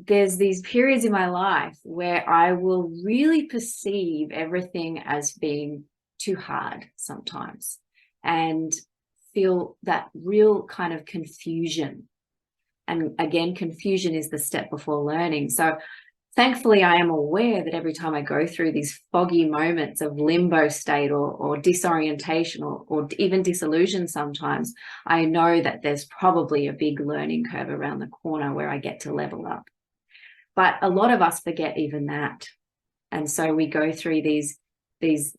there's these periods in my life where I will really perceive everything as being too hard sometimes and feel that real kind of confusion. And again, confusion is the step before learning. So thankfully, I am aware that every time I go through these foggy moments of limbo state or disorientation or even disillusion sometimes, I know that there's probably a big learning curve around the corner where I get to level up. But a lot of us forget even that. And so we go through these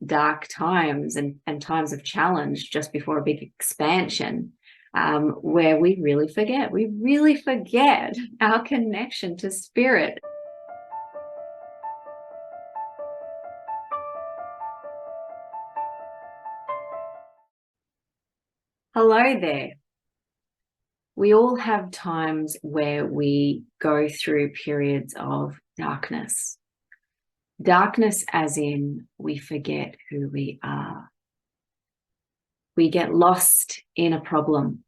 dark times and times of challenge just before a big expansion, where we really forget our connection to spirit. Hello there. We all have times where we go through periods of darkness. Darkness as in we forget who we are. We get lost in a problem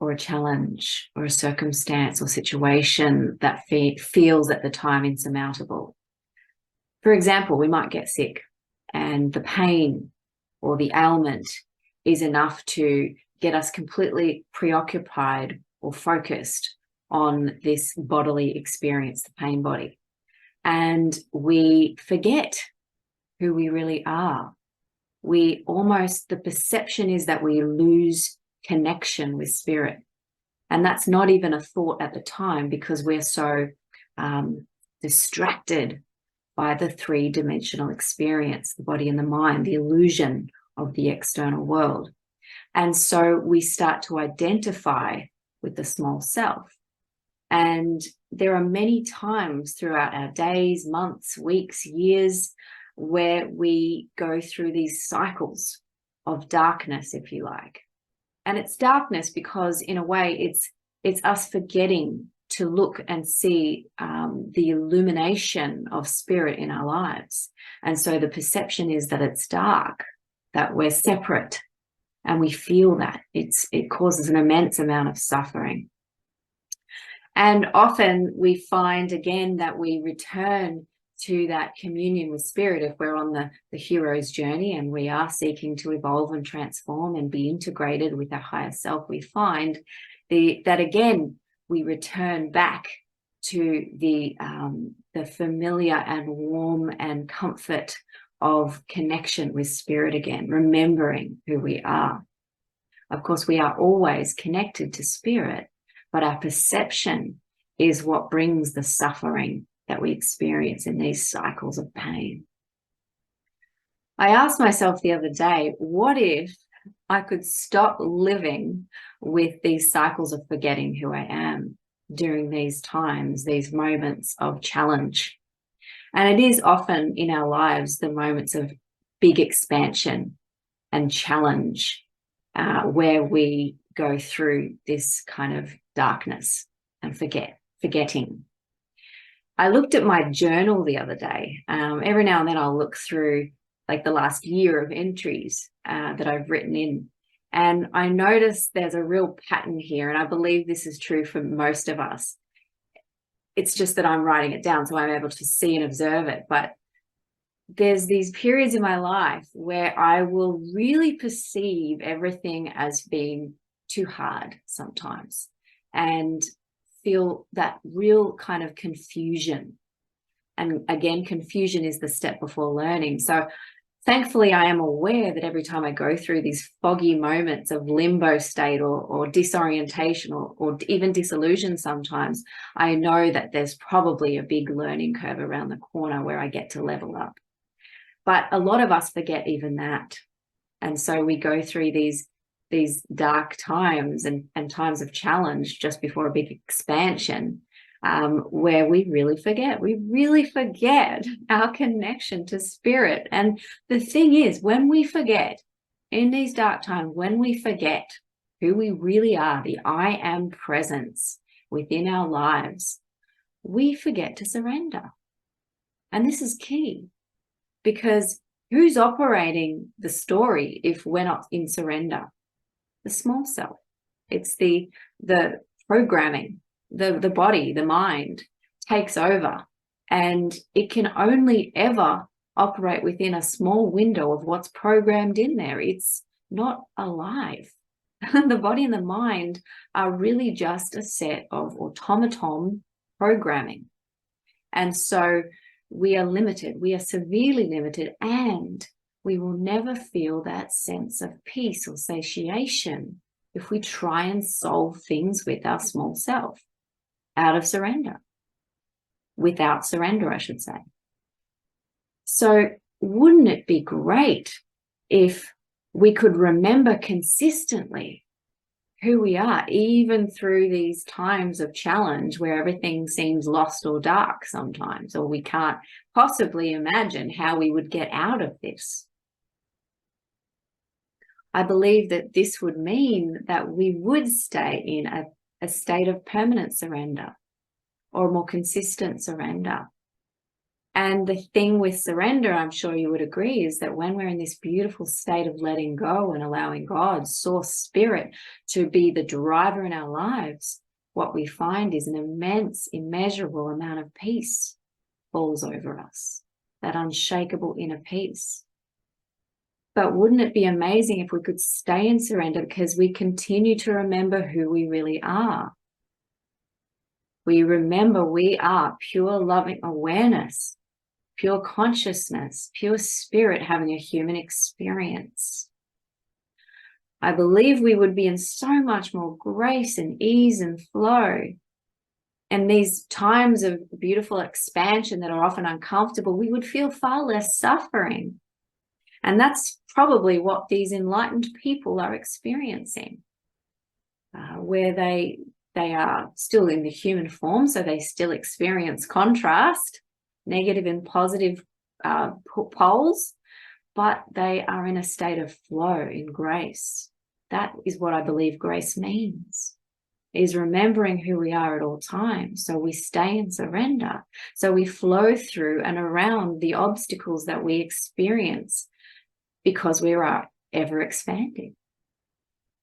or a challenge or a circumstance or situation that feels at the time insurmountable. For example, we might get sick and the pain or the ailment is enough to get us completely preoccupied or focused on this bodily experience, the pain body. And we forget who we really are. The perception is that we lose connection with spirit. And that's not even a thought at the time because we're so distracted by the three-dimensional experience, the body and the mind, the illusion of the external world. And so we start to identify with the small self. And there are many times throughout our days, months, weeks, years, where we go through these cycles of darkness, if you like. And it's darkness because in a way it's us forgetting to look and see the illumination of spirit in our lives. And so the perception is that it's dark, that we're separate, and we feel that it causes an immense amount of suffering. And often we find again that we return to that communion with spirit if we're on the hero's journey and we are seeking to evolve and transform and be integrated with our higher self. We find that again we return back to the familiar and warm and comfort of connection with spirit again, remembering who we are. Of course, we are always connected to spirit, but our perception is what brings the suffering that we experience in these cycles of pain. I asked myself the other day, what if I could stop living with these cycles of forgetting who I am during these times, these moments of challenge? And it is often in our lives the moments of big expansion and challenge where we go through this kind of darkness and forgetting. I looked at my journal the other day. Every now and then I'll look through like the last year of entries that I've written in. And I noticed there's a real pattern here. And I believe this is true for most of us. It's just that I'm writing it down so I'm able to see and observe it. But there's these periods in my life where I will really perceive everything as being too hard sometimes and feel that real kind of confusion. And again, confusion is the step before learning. So thankfully, I am aware that every time I go through these foggy moments of limbo state or disorientation or even disillusion sometimes, I know that there's probably a big learning curve around the corner where I get to level up. But a lot of us forget even that. And so we go through these dark times and times of challenge just before a big expansion, where we really forget our connection to spirit. And the thing is, when we forget in these dark times, when we forget who we really are, the I am presence within our lives, we forget to surrender. And this is key, because who's operating the story if we're not in surrender? The small self. It's the programming, the body, the mind, takes over, and it can only ever operate within a small window of what's programmed in there. It's not alive. The body and the mind are really just a set of automaton programming. And so we are limited, we are severely limited, and we will never feel that sense of peace or satiation if we try and solve things with our small self out of surrender. Without surrender, I should say. So wouldn't it be great if we could remember consistently who we are, even through these times of challenge where everything seems lost or dark sometimes, or we can't possibly imagine how we would get out of this? I believe that this would mean that we would stay in a state of permanent surrender, or more consistent surrender. And the thing with surrender, I'm sure you would agree, is that when we're in this beautiful state of letting go and allowing God, source spirit, to be the driver in our lives, what we find is an immense, immeasurable amount of peace falls over us, that unshakable inner peace. But wouldn't it be amazing if we could stay in surrender, because we continue to remember who we really are? We remember we are pure loving awareness, pure consciousness, pure spirit having a human experience. I believe we would be in so much more grace and ease and flow. And these times of beautiful expansion that are often uncomfortable, we would feel far less suffering. And that's probably what these enlightened people are experiencing, where they are still in the human form, so they still experience contrast, negative and positive poles, but they are in a state of flow in grace. That is what I believe grace means, is remembering who we are at all times. So we stay in surrender. So we flow through and around the obstacles that we experience, because we are ever expanding.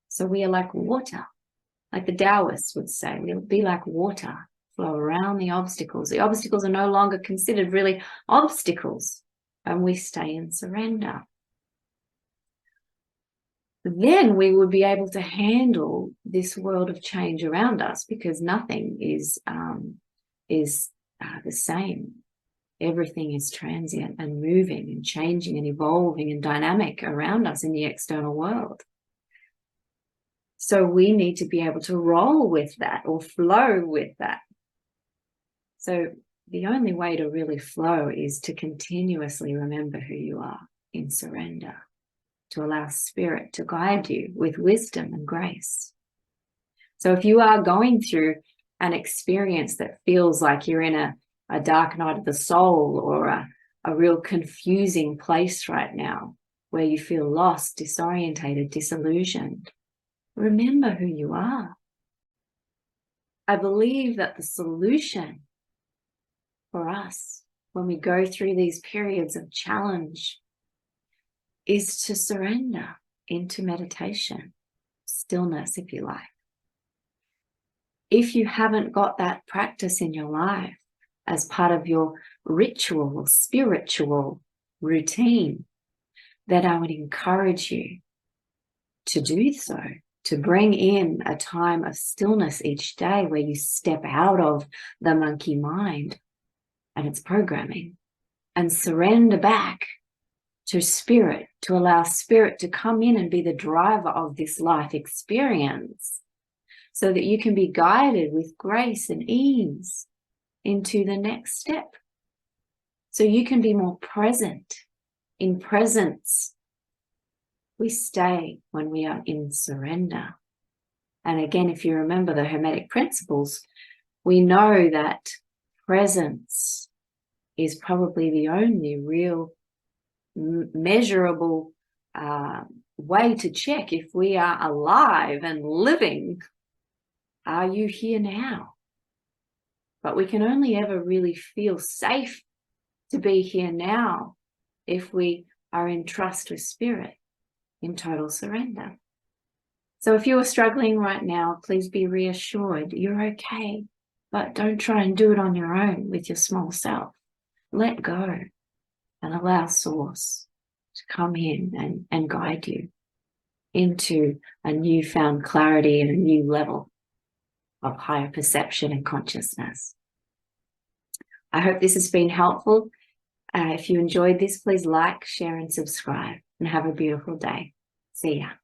So we are like water, like the Taoists would say. We'll be like water, flow around the obstacles. The obstacles are no longer considered really obstacles, and we stay in surrender. Then we would be able to handle this world of change around us, because nothing is the same. Everything is transient and moving and changing and evolving and dynamic around us in the external world. So we need to be able to roll with that, or flow with that. So the only way to really flow is to continuously remember who you are in surrender, to allow spirit to guide you with wisdom and grace. So if you are going through an experience that feels like you're in a dark night of the soul, or a real confusing place right now, where you feel lost, disorientated, disillusioned, remember who you are. I believe that the solution for us when we go through these periods of challenge is to surrender into meditation, stillness, if you like. If you haven't got that practice in your life as part of your ritual or spiritual routine, then I would encourage you to do so, to bring in a time of stillness each day where you step out of the monkey mind and its programming and surrender back to spirit, to allow spirit to come in and be the driver of this life experience, so that you can be guided with grace and ease into the next step. So you can be more present. In presence, we stay when we are in surrender. And again, if you remember the Hermetic principles, we know that presence is probably the only real measurable way to check if we are alive and living. Are you here now? But we can only ever really feel safe to be here now if we are in trust with spirit, in total surrender. So if you are struggling right now, please be reassured you're okay. but don't try and do it on your own with your small self. Let go and allow Source to come in and guide you into a newfound clarity and a new level of higher perception and consciousness. I hope this has been helpful. If you enjoyed this, please like, share, and subscribe, and have a beautiful day. See ya.